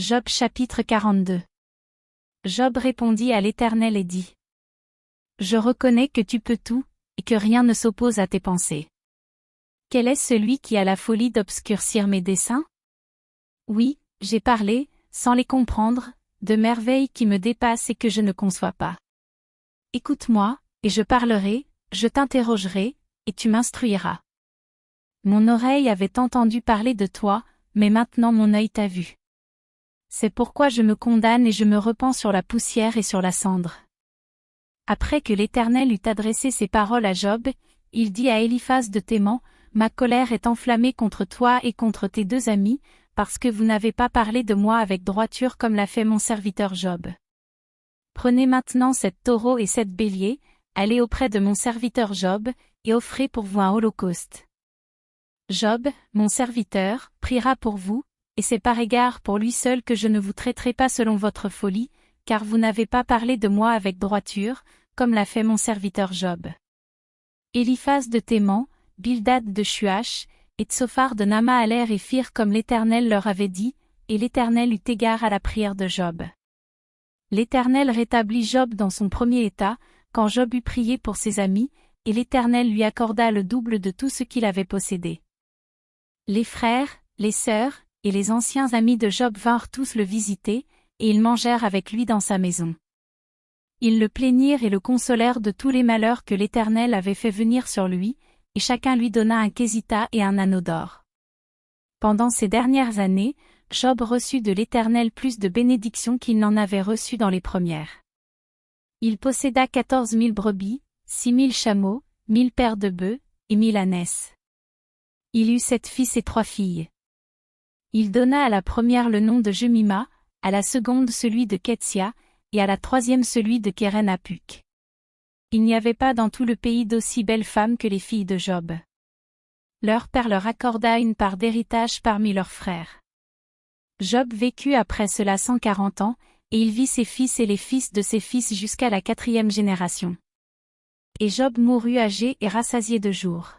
Job chapitre 42. Job répondit à l'Éternel et dit: Je reconnais que tu peux tout, et que rien ne s'oppose à tes pensées. Quel est celui qui a la folie d'obscurcir mes desseins? Oui, j'ai parlé, sans les comprendre, de merveilles qui me dépassent et que je ne conçois pas. Écoute-moi, et je parlerai, je t'interrogerai, et tu m'instruiras. Mon oreille avait entendu parler de toi, mais maintenant mon œil t'a vu. C'est pourquoi je me condamne et je me repens sur la poussière et sur la cendre. Après que l'Éternel eut adressé ces paroles à Job, il dit à Éliphaz de Théman: Ma colère est enflammée contre toi et contre tes deux amis, parce que vous n'avez pas parlé de moi avec droiture comme l'a fait mon serviteur Job. Prenez maintenant sept taureaux et 7 béliers, allez auprès de mon serviteur Job, et offrez pour vous un holocauste. Job, mon serviteur, priera pour vous, et c'est par égard pour lui seul que je ne vous traiterai pas selon votre folie, car vous n'avez pas parlé de moi avec droiture, comme l'a fait mon serviteur Job. Éliphaz de Théman, Bildad de Shuach, et Tsophar de Naamah-allèrent et firent comme l'Éternel leur avait dit, et l'Éternel eut égard à la prière de Job. L'Éternel rétablit Job dans son premier état, quand Job eut prié pour ses amis, et l'Éternel lui accorda le double de tout ce qu'il avait possédé. Les frères, les sœurs, et les anciens amis de Job vinrent tous le visiter, et ils mangèrent avec lui dans sa maison. Ils le plaignirent et le consolèrent de tous les malheurs que l'Éternel avait fait venir sur lui, et chacun lui donna un késita et un anneau d'or. Pendant ces dernières années, Job reçut de l'Éternel plus de bénédictions qu'il n'en avait reçues dans les premières. Il posséda 14 000 brebis, 6 000 chameaux, 1000 paires de bœufs, et 1000 ânesses. Il eut 7 fils et 3 filles. Il donna à la première le nom de Jemima, à la seconde celui de Ketsia, et à la troisième celui de Kéren-Apuk. Il n'y avait pas dans tout le pays d'aussi belles femmes que les filles de Job. Leur père leur accorda une part d'héritage parmi leurs frères. Job vécut après cela 140 ans, et il vit ses fils et les fils de ses fils jusqu'à la 4e génération. Et Job mourut âgé et rassasié de jours.